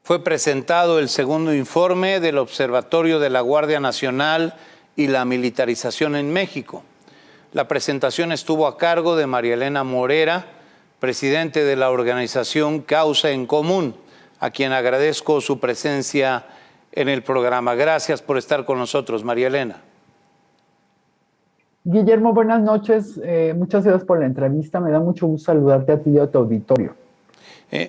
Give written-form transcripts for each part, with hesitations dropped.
fue presentado el segundo informe del Observatorio de la Guardia Nacional y la Militarización en México. La presentación estuvo a cargo de María Elena Morera, presidente de la organización Causa en Común, a quien agradezco su presencia en el programa. Gracias por estar con nosotros, María Elena. Guillermo, buenas noches. Muchas gracias por la entrevista. Me da mucho gusto saludarte a ti y a tu auditorio.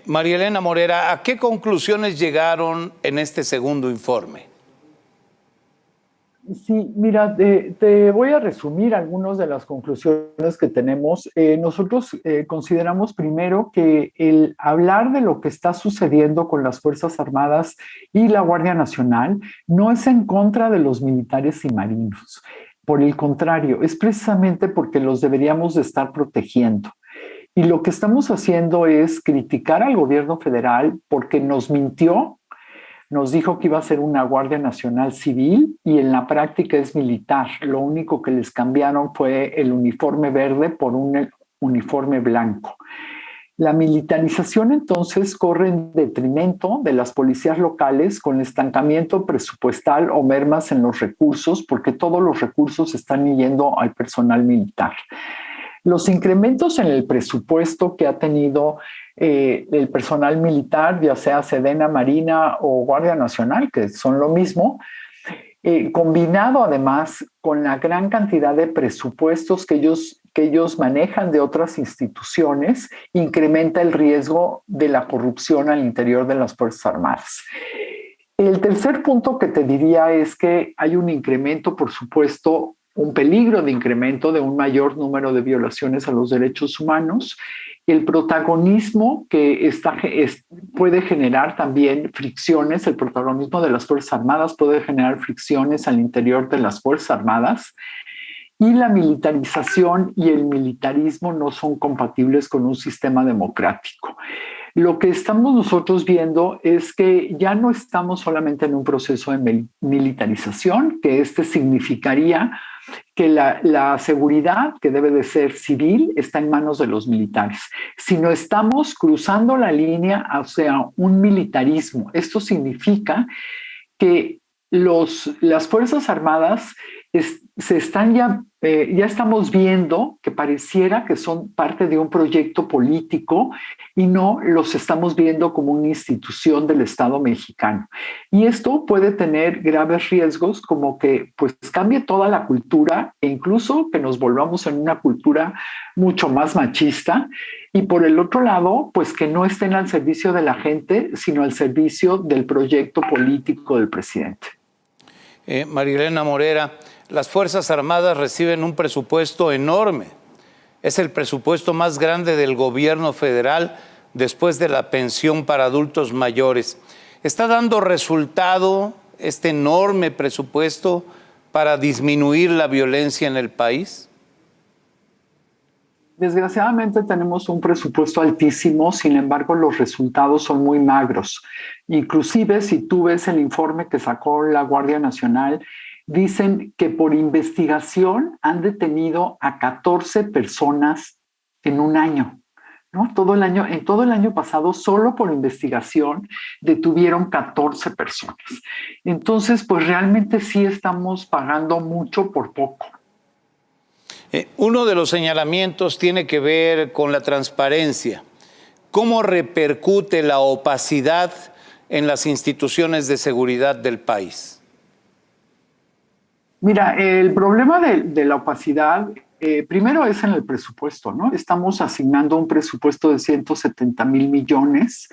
María Elena Morera, ¿a qué conclusiones llegaron en este segundo informe? Sí, mira, te voy a resumir algunas de las conclusiones que tenemos. Nosotros consideramos primero que el hablar de lo que está sucediendo con las Fuerzas Armadas y la Guardia Nacional no es en contra de los militares y marinos. Por el contrario, es precisamente porque los deberíamos de estar protegiendo. Y lo que estamos haciendo es criticar al gobierno federal porque nos mintió, nos dijo que iba a ser una Guardia Nacional civil y en la práctica es militar. Lo único que les cambiaron fue el uniforme verde por un uniforme blanco. La militarización entonces corre en detrimento de las policías locales con estancamiento presupuestal o mermas en los recursos, porque todos los recursos están yendo al personal militar. Los incrementos en el presupuesto que ha tenido el personal militar, ya sea Sedena, Marina o Guardia Nacional, que son lo mismo, combinado además con la gran cantidad de presupuestos que ellos manejan de otras instituciones, incrementa el riesgo de la corrupción al interior de las Fuerzas Armadas. El tercer punto que te diría es que hay un incremento, por supuesto, un peligro de incremento de un mayor número de violaciones a los derechos humanos, el protagonismo que puede generar también fricciones, el protagonismo de las Fuerzas Armadas puede generar fricciones al interior de las Fuerzas Armadas, y la militarización y el militarismo no son compatibles con un sistema democrático. Lo que estamos nosotros viendo es que ya no estamos solamente en un proceso de militarización, que significaría que la seguridad, que debe de ser civil, está en manos de los militares, sino estamos cruzando la línea hacia un militarismo. Esto significa que las Fuerzas Armadas ya estamos viendo que pareciera que son parte de un proyecto político y no los estamos viendo como una institución del Estado mexicano. Y esto puede tener graves riesgos como que pues cambie toda la cultura e incluso que nos volvamos en una cultura mucho más machista. Y por el otro lado, pues que no estén al servicio de la gente, sino al servicio del proyecto político del presidente. María Elena Morera, las Fuerzas Armadas reciben un presupuesto enorme. Es el presupuesto más grande del gobierno federal después de la pensión para adultos mayores. ¿Está dando resultado este enorme presupuesto para disminuir la violencia en el país? Desgraciadamente tenemos un presupuesto altísimo, sin embargo los resultados son muy magros. Inclusive si tú ves el informe que sacó la Guardia Nacional, dicen que por investigación han detenido a 14 personas en un año, ¿no? En todo el año pasado, solo por investigación, detuvieron 14 personas. Entonces, pues realmente sí estamos pagando mucho por poco. Uno de los señalamientos tiene que ver con la transparencia. ¿Cómo repercute la opacidad en las instituciones de seguridad del país? Mira, el problema de la opacidad, primero es en el presupuesto, ¿no? Estamos asignando un presupuesto de 170,000 millones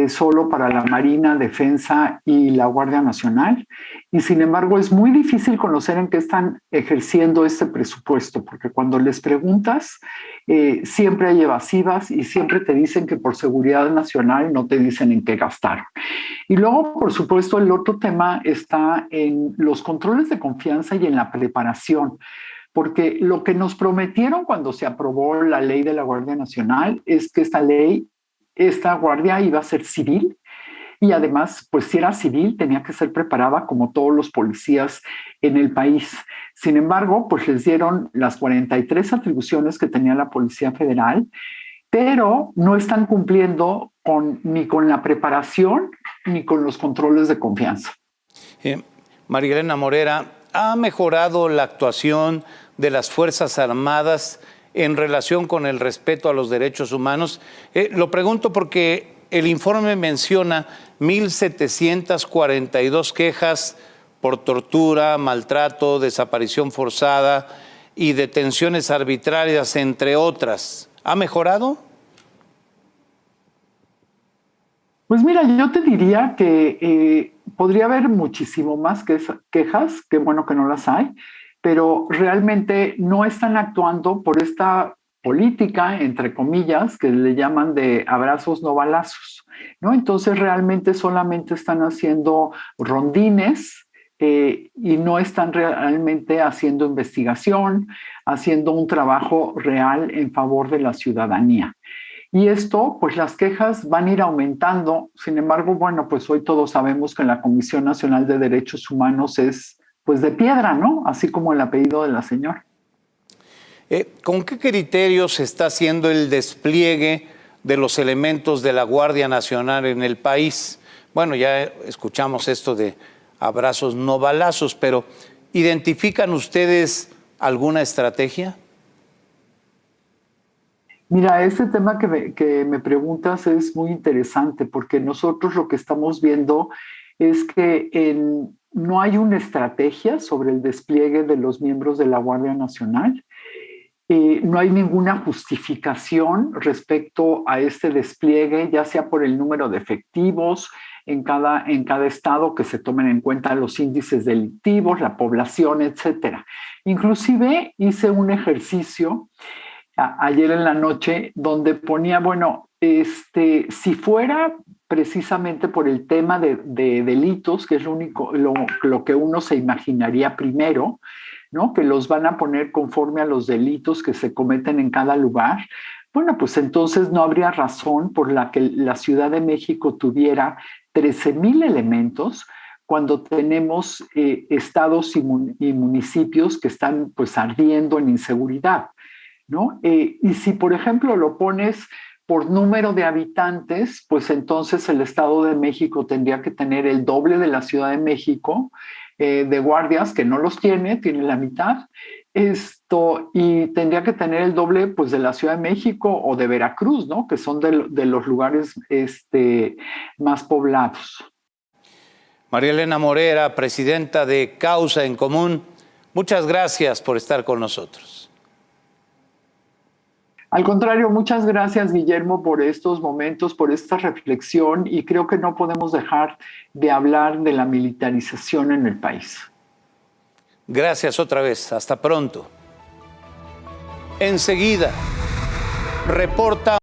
solo para la Marina, Defensa y la Guardia Nacional. Y sin embargo, es muy difícil conocer en qué están ejerciendo este presupuesto, porque cuando les preguntas, siempre hay evasivas y siempre te dicen que por seguridad nacional no te dicen en qué gastaron. Y luego, por supuesto, el otro tema está en los controles de confianza y en la preparación. Porque lo que nos prometieron cuando se aprobó la ley de la Guardia Nacional es que esta guardia iba a ser civil y además, pues si era civil, tenía que ser preparada como todos los policías en el país. Sin embargo, pues les dieron las 43 atribuciones que tenía la Policía Federal, pero no están cumpliendo ni con la preparación ni con los controles de confianza. María Elena Morera, ¿ha mejorado la actuación de las Fuerzas Armadas en relación con el respeto a los derechos humanos? Lo pregunto porque el informe menciona 1,742 quejas por tortura, maltrato, desaparición forzada y detenciones arbitrarias, entre otras. ¿Ha mejorado? Pues mira, yo te diría que podría haber muchísimo más quejas, qué bueno que no las hay, pero realmente no están actuando por esta política, entre comillas, que le llaman de abrazos no balazos, ¿no? Entonces realmente solamente están haciendo rondines y no están realmente haciendo investigación, haciendo un trabajo real en favor de la ciudadanía. Y esto, pues las quejas van a ir aumentando. Sin embargo, bueno, pues hoy todos sabemos que la Comisión Nacional de Derechos Humanos es, pues, de piedra, ¿no? Así como el apellido de la señora. ¿Con qué criterios se está haciendo el despliegue de los elementos de la Guardia Nacional en el país? Bueno, ya escuchamos esto de abrazos no balazos, pero ¿identifican ustedes alguna estrategia? Mira, este tema que me preguntas es muy interesante porque nosotros lo que estamos viendo es que no hay una estrategia sobre el despliegue de los miembros de la Guardia Nacional. No hay ninguna justificación respecto a este despliegue, ya sea por el número de efectivos en cada estado, que se tomen en cuenta los índices delictivos, la población, etcétera. Inclusive hice un ejercicio ayer en la noche donde ponía, bueno, si fuera precisamente por el tema de delitos, que es lo que uno se imaginaría primero, ¿no? Que los van a poner conforme a los delitos que se cometen en cada lugar. Bueno, pues entonces no habría razón por la que la Ciudad de México tuviera 13,000 elementos cuando tenemos estados y municipios que están pues ardiendo en inseguridad, ¿no? Y si, por ejemplo, lo pones por número de habitantes, pues entonces el Estado de México tendría que tener el doble de la Ciudad de México de guardias, que no los tiene la mitad, y tendría que tener el doble pues, de la Ciudad de México o de Veracruz, ¿no? Que son de los lugares más poblados. María Elena Morera, presidenta de Causa en Común, muchas gracias por estar con nosotros. Al contrario, muchas gracias, Guillermo, por estos momentos, por esta reflexión, y creo que no podemos dejar de hablar de la militarización en el país. Gracias otra vez. Hasta pronto. Enseguida, reporta